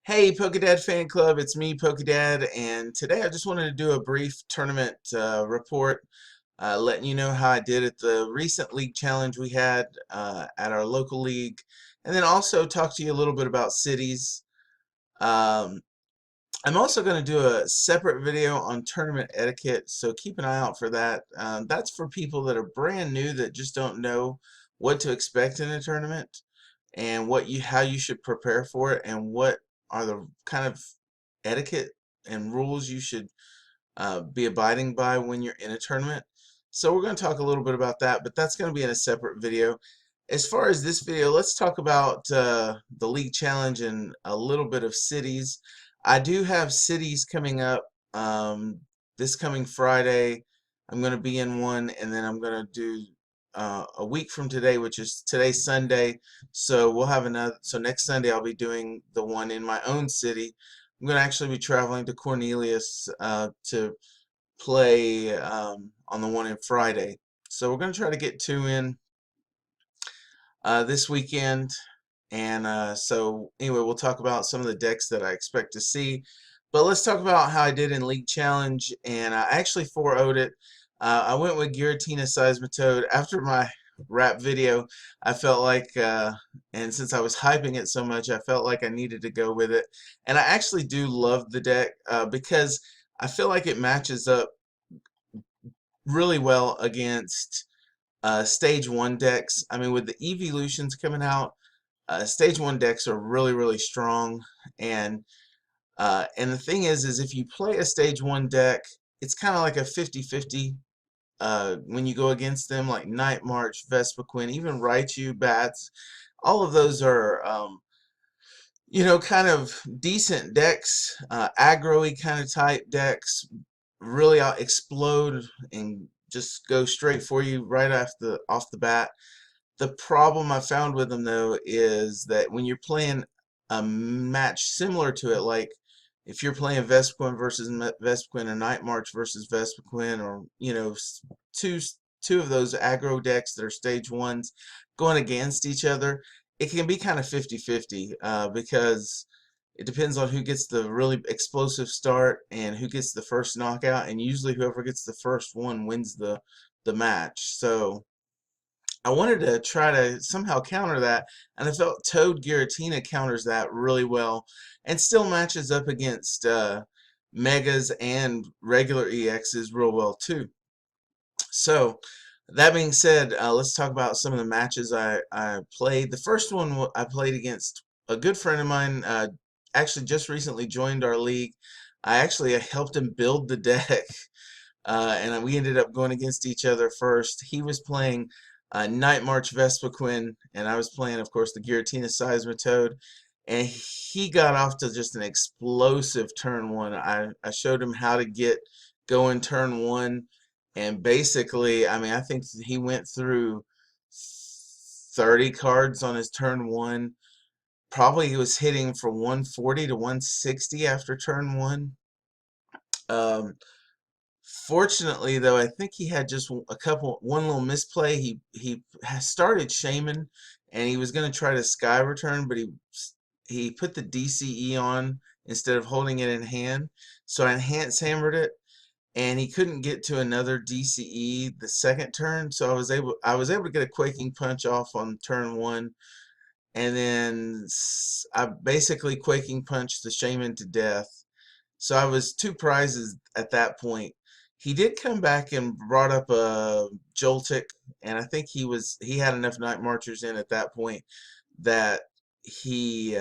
Hey, Pokedad Fan Club, it's me, Pokedad, and today I just wanted to do a brief tournament report, letting you know how I did at the recent league challenge we had at our local league, and then also talk to you a little bit about cities. Um, I'm also going to do a separate video on tournament etiquette, so keep an eye out for that. That's for people that are brand new that just don't know what to expect in a tournament and how you should prepare for it and what are the kind of etiquette and rules you should be abiding by when you're in a tournament. So we're going to talk a little bit about that, but that's going to be in a separate video. As far as this video, let's talk about the league challenge and a little bit of cities. I do have cities coming up this coming Friday. I'm going to be in one, and then I'm going to do a week from today, which is today's Sunday. So we'll have another. So next Sunday I'll be doing the one in my own city. I'm going to actually be traveling to Cornelius to play on the one in Friday. So we're going to try to get two in this weekend. And so anyway, we'll talk about some of the decks that I expect to see. But let's talk about how I did in League Challenge. And I actually 4-0'd it. I went with Giratina Seismitoad. After my rap video, I felt like, and since I was hyping it so much, I felt like I needed to go with it. And I actually do love the deck because I feel like it matches up really well against stage 1 decks. I mean, with the evolutions coming out, stage 1 decks are really strong, and the thing is if you play a stage 1 deck, it's kind of like a 50-50 when you go against them, like Night March, Vespiquen, even Raichu, Bats. All of those are kind of decent decks, aggro-y kind of type decks, really explode and just go straight for you right off the bat. The problem I found with them though is that when you're playing a match similar to it, like if you're playing Vespiquen versus Vespiquen or Night March versus Vespiquen, or two two of those aggro decks that are stage ones going against each other, it can be kind of 50-50 because it depends on who gets the really explosive start and who gets the first knockout, and usually whoever gets the first one wins the match. So I wanted to try to somehow counter that, and I felt Toad Giratina counters that really well and still matches up against Megas and regular EXs real well too. So, that being said, let's talk about some of the matches I played. The first one I played against a good friend of mine, actually just recently joined our league. I actually helped him build the deck. And we ended up going against each other first. He was playing Night March Vespiquen, and I was playing, of course, the Giratina Seismitoad. And he got off to just an explosive turn one. I showed him how to get going turn one, and basically, I mean, I think he went through 30 cards on his turn one. Probably he was hitting from 140 to 160 after turn one. Um, Fortunately, though, I think he had just one little misplay. He started Shaman, and he was going to try to Sky Return, but he put the DCE on instead of holding it in hand. So I Enhance Hammered it, and he couldn't get to another DCE the second turn. So I was able to get a Quaking Punch off on turn one, and then I basically Quaking Punched the Shaman to death. So I was two prizes at that point. He did come back and brought up a Joltik, and I think he had enough Night Marchers in at that point that he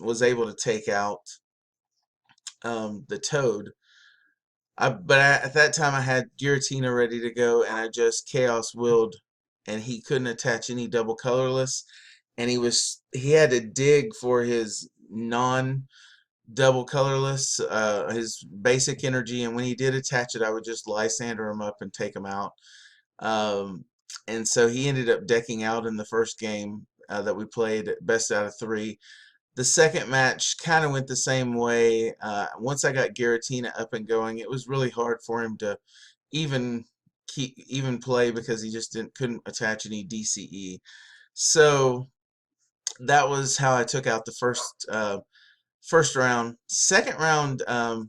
was able to take out the Toad. At that time I had Giratina ready to go, and I just Chaos Willed, and he couldn't attach any double colorless, and he had to dig for his non double colorless, his basic energy, and when he did attach it, I would just Lysander him up and take him out. Um, and so he ended up decking out in the first game that we played, best out of three. The second match kind of went the same way. Once I got Giratina up and going, it was really hard for him to even play because he just couldn't attach any DCE. So that was how I took out the first first round. Second round, I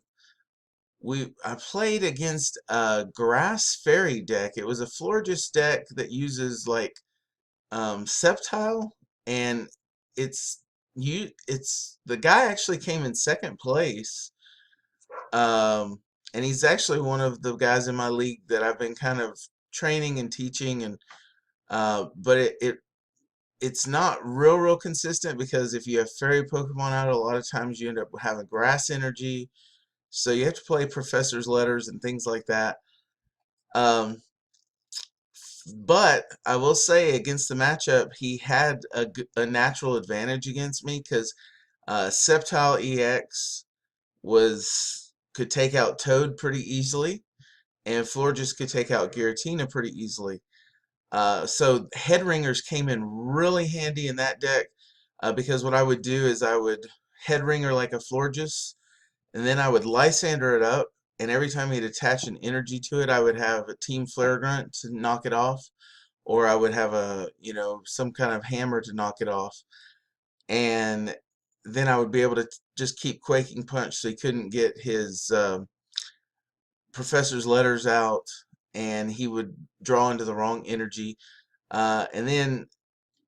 played against a grass fairy deck. It was a Florges deck that uses like Sceptile, and it's the guy actually came in second place. Um, and he's actually one of the guys in my league that I've been kind of training and teaching, and but it's not real consistent, because if you have fairy Pokemon out, a lot of times you end up having grass energy, so you have to play Professor's Letters and things like that. Um, but I will say, against the matchup, he had a natural advantage against me, because Sceptile EX could take out Toad pretty easily, and Florges could take out Giratina pretty easily. So head ringers came in really handy in that deck, because what I would do is I would head ringer like a Florges, and then I would Lysander it up, and every time he'd attach an energy to it, I would have a Team Flare Grunt to knock it off, or I would have some kind of hammer to knock it off, and then I would be able to just keep Quaking Punch so he couldn't get his Professor's Letters out, and he would draw into the wrong energy. And then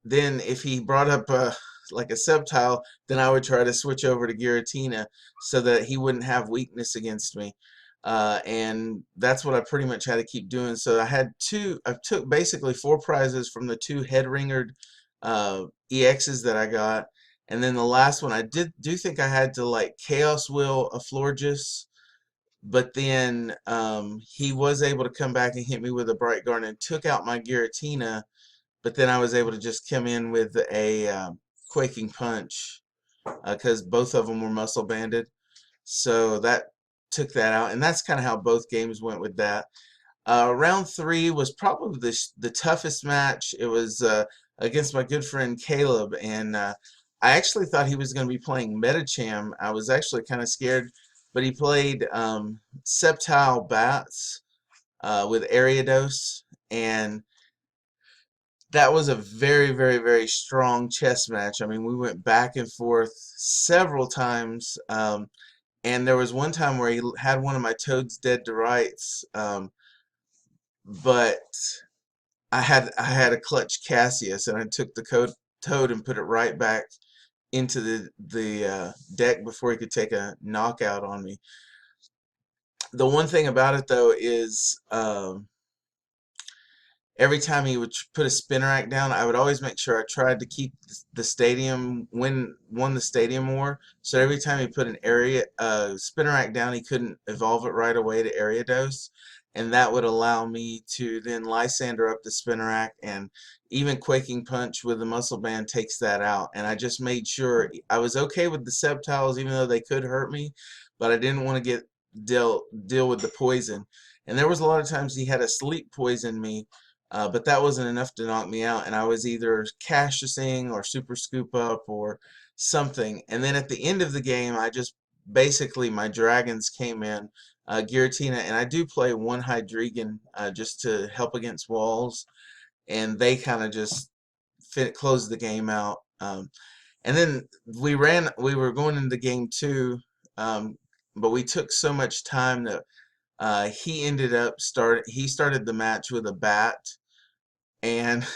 if he brought up like a Sceptile, then I would try to switch over to Giratina so that he wouldn't have weakness against me. And that's what I pretty much had to keep doing. So I took basically 4 prizes from the 2 head ringered EXs that I got. And then the last one, I do think I had to like Chaos Will a Florges, but then he was able to come back and hit me with a Bright Garden and took out my Giratina, but then I was able to just come in with a Quaking Punch, because both of them were muscle banded. So that took that out, and that's kind of how both games went with that. Round 3 was probably the toughest match. It was against my good friend Caleb, and I actually thought he was going to be playing Metacham. I was actually kind of scared, but he played Sceptile Bats with Ariados, and that was a very strong chess match. I mean, we went back and forth several times, and there was one time where he had one of my Toads dead to rights, but I had a clutch Cassius, and I took the Toad and put it right back into the deck before he could take a knockout on me. The one thing about it though is, every time he would put a spinner rack down, I would always make sure I tried to keep the stadium, won the stadium war. So every time he put an area spinner rack down, he couldn't evolve it right away to Ariados, and that would allow me to then Lysander up the spinner rack, and even Quaking Punch with the muscle band takes that out. And I just made sure I was okay with the Sceptiles, even though they could hurt me, but I didn't want to deal with the poison. And there was a lot of times he had a sleep poison me, but that wasn't enough to knock me out, and I was either Cassiusing or Super Scoop Up or something. And then at the end of the game, I just basically, my dragons came in, Giratina, and I do play one Hydreigon just to help against walls, and they kind of just closed the game out. And then we were going into game 2, but we took so much time that he started the match with a bat, and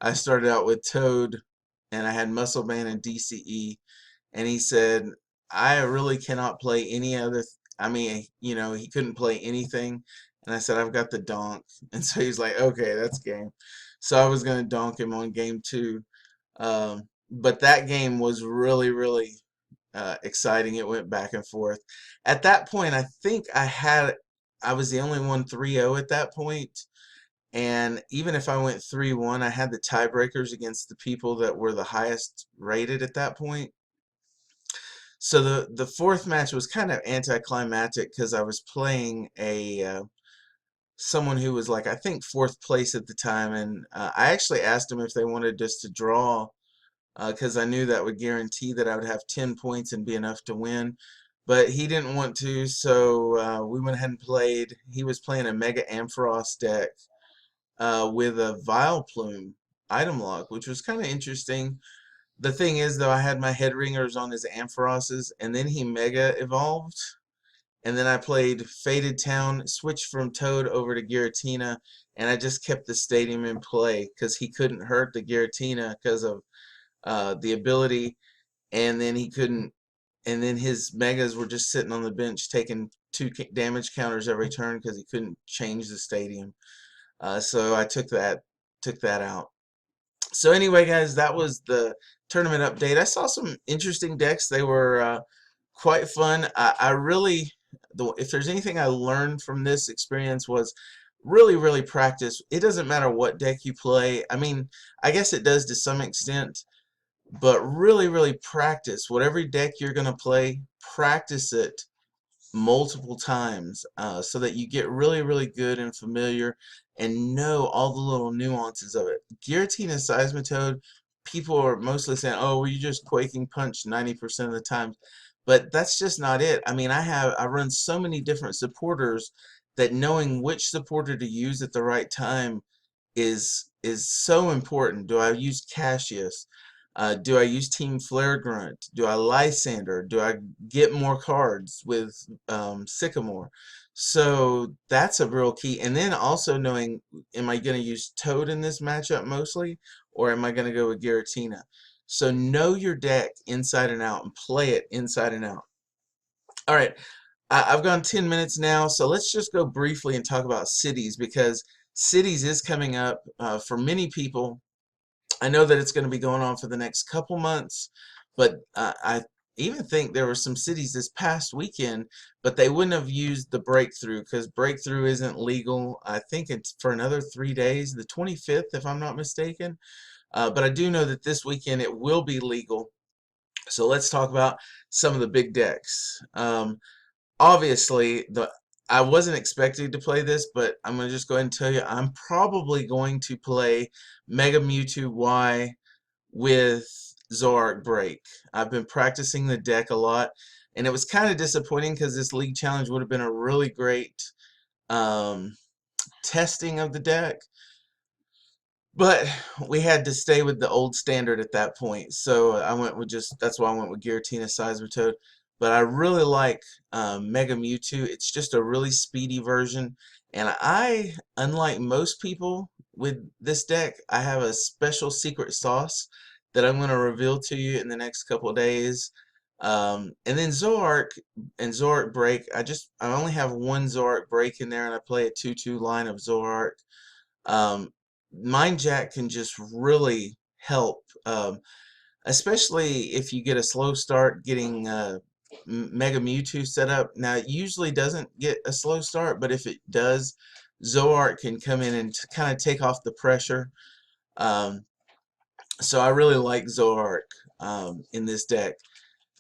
I started out with Toad, and I had Muscle Band and DCE, and he said, I really cannot play any other, I mean, he couldn't play anything, and I said, I've got the donk, and so he's like, okay, that's game. So I was going to donk him on game 2, but that game was really exciting. It went back and forth. At that point, I think I was the only one 3-0 at that point, and even if I went 3-1, I had the tiebreakers against the people that were the highest rated at that point. So the fourth match was kind of anticlimactic, because I was playing a someone who was like, I think, fourth place at the time, and I actually asked them if they wanted just to draw, because I knew that would guarantee that I would have 10 points and be enough to win. But he didn't want to, so we went ahead and played. He was playing a Mega Ampharos deck with a Vileplume item lock, which was kind of interesting. The thing is, though, I had my head ringers on his Amphiroses, and then he Mega Evolved, and then I played Faded Town, switched from Toad over to Giratina, and I just kept the stadium in play because he couldn't hurt the Giratina because of the ability, and then he couldn't, and then his Megas were just sitting on the bench taking two damage counters every turn because he couldn't change the stadium. So I took that out. So anyway, guys, that was the tournament update. I saw some interesting decks. They were quite fun. I really, if there's anything I learned from this experience was really, really practice. It doesn't matter what deck you play. I mean, I guess it does to some extent, but really, really practice. Whatever deck you're going to play, practice it multiple times so that you get really, really good and familiar and know all the little nuances of it. Giratina Seismitoad, people are mostly saying, oh, well, you just Quaking Punch 90% of the time. But that's just not it. I mean, I run so many different supporters that knowing which supporter to use at the right time is so important. Do I use Cassius? Do I use Team Flare Grunt? Do I Lysander? Do I get more cards with Sycamore? So that's a real key. And then also knowing, am I going to use Toad in this matchup mostly, or am I going to go with Giratina? So know your deck inside and out and play it inside and out. All right, I've gone 10 minutes now, so let's just go briefly and talk about cities because cities is coming up for many people. I know that it's going to be going on for the next couple months, but I even think there were some cities this past weekend, but they wouldn't have used the breakthrough because breakthrough isn't legal. I think it's for another 3 days, the 25th, if I'm not mistaken. But I do know that this weekend it will be legal. So let's talk about some of the big decks. Obviously, I wasn't expecting to play this, but I'm going to just go ahead and tell you I'm probably going to play Mega Mewtwo Y with Zoroark Break. I've been practicing the deck a lot, and it was kind of disappointing because this League Challenge would have been a really great um, testing of the deck. But we had to stay with the old standard at that point. So I went with that's why I went with Giratina Seismitoad. But I really like Mega Mewtwo. It's just a really speedy version. And unlike most people with this deck, I have a special secret sauce that I'm going to reveal to you in the next couple of days. And then Zoroark and Zoroark Break. I only have one Zoroark Break in there, and I play a 2/2 line of Zoroark. Mind Jack can just really help, especially if you get a slow start getting Mega Mewtwo set up. Now, it usually doesn't get a slow start, but if it does, Zoroark can come in and kind of take off the pressure. Um, so I really like Zoroark in this deck.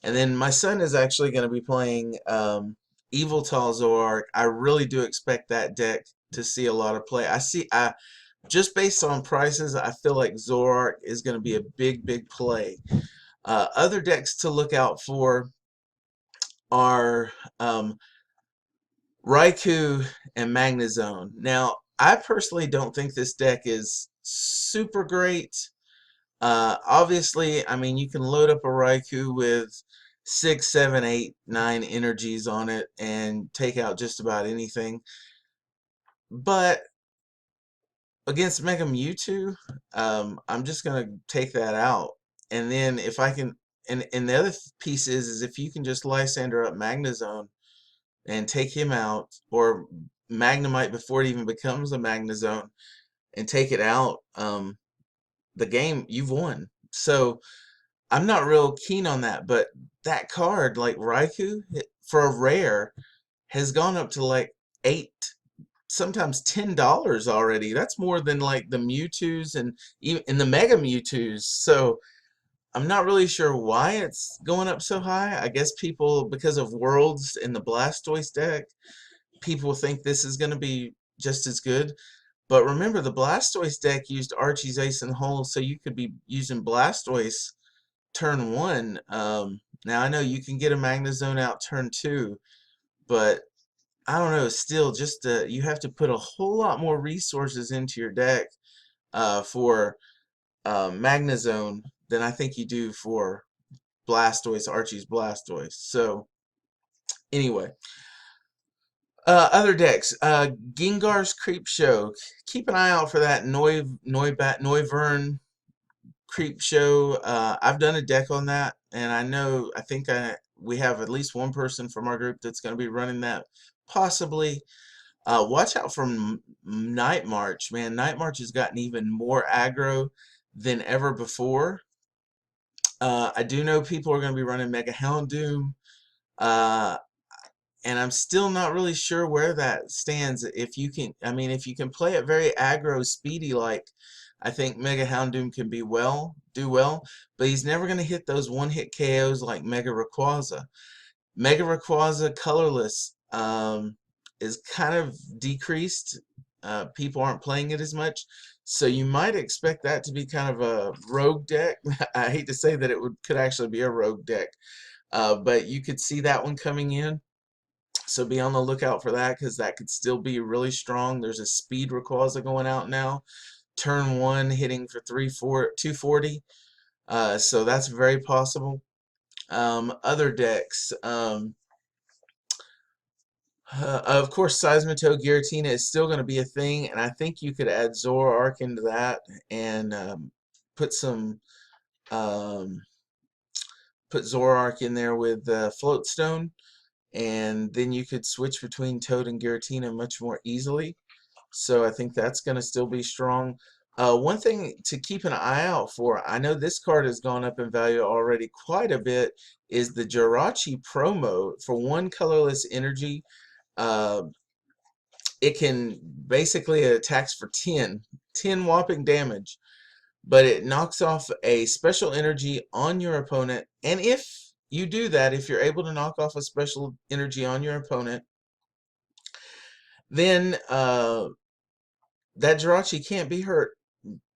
And then my son is actually going to be playing Eviltal Zoroark. I really do expect that deck to see a lot of play. Just based on prices, I feel like Zoroark is going to be a big, big play. Other decks to look out for are Raikou and Magnezone. Now, I personally don't think this deck is super great. Obviously, I mean, you can load up a Raikou with 6, 7, 8, 9 energies on it and take out just about anything. But against Mega Mewtwo, I'm just gonna take that out, and then if I can, and the other piece is if you can just Lysander up Magnezone and take him out, or Magnemite before it even becomes a Magnezone, and take it out, the game you've won. So I'm not real keen on that, but that card like Raikou for a rare has gone up to like 8, sometimes $10 already. That's more than like the Mewtwo's and even in the Mega Mewtwo's. So I'm not really sure why it's going up so high. I guess people, because of Worlds in the Blastoise deck, people think this is going to be just as good. But remember, the Blastoise deck used Archie's Ace in Hole, so you could be using Blastoise turn 1. Now I know you can get a Magnezone out turn 2, but I don't know, still just you have to put a whole lot more resources into your deck for Magnezone than I think you do for Blastoise, Archie's Blastoise. So anyway, other decks, Gengar's Creep Show. Keep an eye out for that Noivern Creep Show. I've done a deck on that, and I think we have at least one person from our group that's going to be running that, possibly. Watch out for Night March, man. Night March has gotten even more aggro than ever before. I do know people are going to be running Mega Houndoom. Uh, and I'm still not really sure where that stands. If you can, I mean, if you can play it very aggro, speedy like, I think Mega Houndoom can do well, but he's never going to hit those one-hit KOs like Mega Rayquaza. Mega Rayquaza colorless is kind of decreased. People aren't playing it as much, so you might expect that to be kind of a rogue deck. I hate to say that could actually be a rogue deck, but you could see that one coming in. So be on the lookout for that, because that could still be really strong. There's a speed Rayquaza going out now. Turn 1 hitting for 240. So that's very possible. Other decks. Of course, Seismitoad Giratina is still going to be a thing, and I think you could add Zoroark into that and put some put Zoroark in there with Floatstone, and then you could switch between Toad and Giratina much more easily. So I think that's going to still be strong. One thing to keep an eye out for, I know this card has gone up in value already quite a bit, is the Jirachi promo. For 1 colorless energy, uh, it can basically, it attacks for 10 whopping damage, but it knocks off a special energy on your opponent. And if you do that, if you're able to knock off a special energy on your opponent, then that Jirachi can't be hurt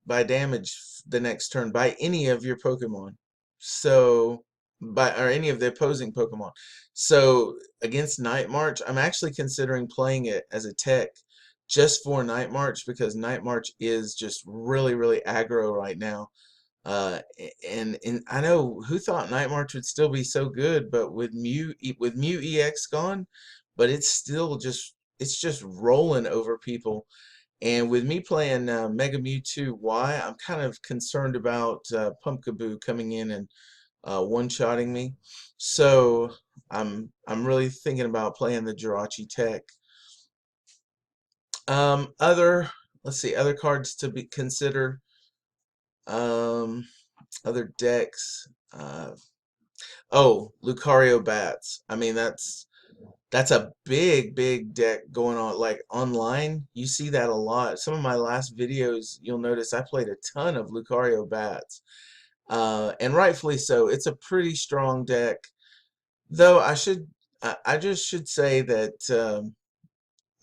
by damage the next turn by any of your Pokemon. So, or any of the opposing Pokemon. So against Night March, I'm actually considering playing it as a tech just for Night March, because Night March is just really, really aggro right now. And I know who thought Night March would still be so good, but with Mew EX gone, but it's just rolling over people. And with me playing Mega Mewtwo Y, I'm kind of concerned about Pumpkaboo coming in and one-shotting me. So I'm really thinking about playing the Jirachi tech. Let's see, other cards to be consider. Um, Other decks. Oh, Lucario Bats. I mean, that's a big deck going on, like online. You see that a lot. Some of my last videos, you'll notice I played a ton of Lucario Bats, and rightfully so. It's a pretty strong deck, though. I just should say that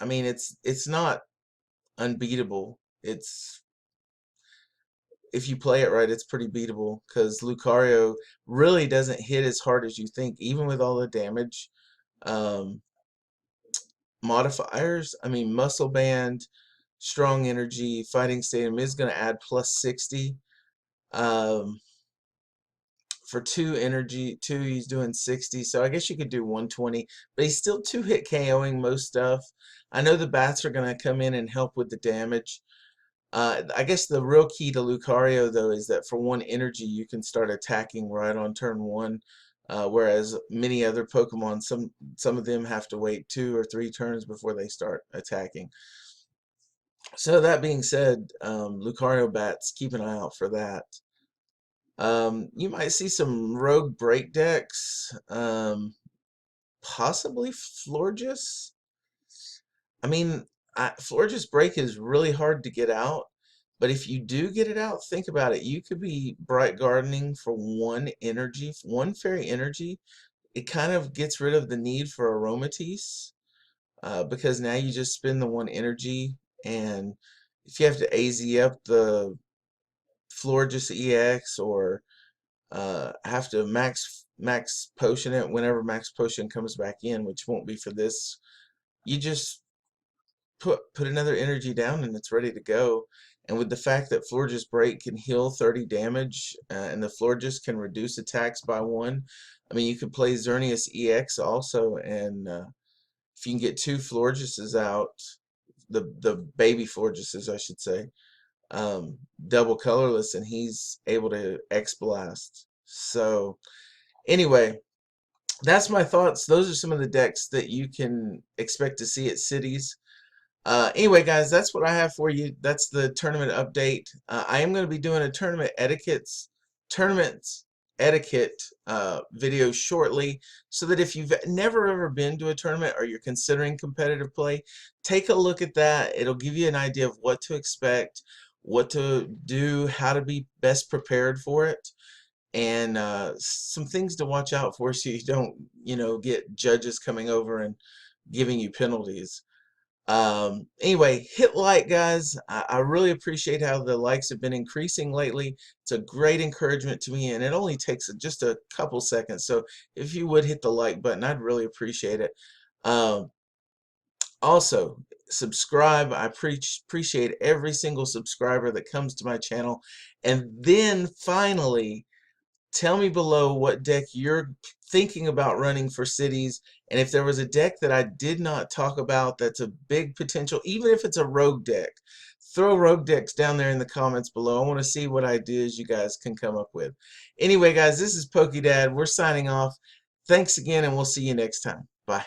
I mean, it's not unbeatable. It's, if you play it right, it's pretty beatable, because Lucario really doesn't hit as hard as you think, even with all the damage. Um, Modifiers, I mean, Muscle Band, Strong Energy, Fighting Stadium is going to add plus 60. Um, for 2 energy, 2, he's doing 60, so I guess you could do 120, but he's still 2-hit KOing most stuff. I know the bats are going to come in and help with the damage. I guess the real key to Lucario, though, is that for 1 energy, you can start attacking right on turn 1. Whereas many other Pokemon, some of them have to wait 2 or 3 turns before they start attacking. So that being said, Lucario Bats, keep an eye out for that. You might see some rogue break decks, possibly Florges. I mean, Florges break is really hard to get out, but if you do get it out, think about it. You could be Bright Gardening for 1 energy, 1 fairy energy. It kind of gets rid of the need for Aromatisse, because now you just spend the 1 energy, and if you have to AZ up the Florges EX, or have to max potion it whenever max potion comes back in, which won't be for this, you just put another energy down and it's ready to go. And with the fact that Florges Break can heal 30 damage, and the Florges can reduce attacks by 1, I mean, you could play Xerneas EX also, and if you can get 2 Florgeses out, the baby Florgeses, I should say, double colorless, and he's able to X Blast. So, anyway, that's my thoughts. Those are some of the decks that you can expect to see at cities. Anyway, guys, that's what I have for you. That's the tournament update. I am going to be doing a tournaments etiquette video shortly, so that if you've never ever been to a tournament or you're considering competitive play, take a look at that. It'll give you an idea of what to expect, what to do, how to be best prepared for it, and some things to watch out for so you don't, get judges coming over and giving you penalties. Anyway, hit like, guys. I really appreciate how the likes have been increasing lately. It's a great encouragement to me, and it only takes just a couple seconds. So if you would hit the like button, I'd really appreciate it. Um, Also, subscribe. I appreciate every single subscriber that comes to my channel. And then finally, tell me below what deck you're thinking about running for cities, and if there was a deck that I did not talk about that's a big potential, even if it's a rogue deck, throw rogue decks down there in the comments below. I want to see what ideas you guys can come up with. Anyway, guys, this is Pokedad. We're signing off. Thanks again, and we'll see you next time. Bye.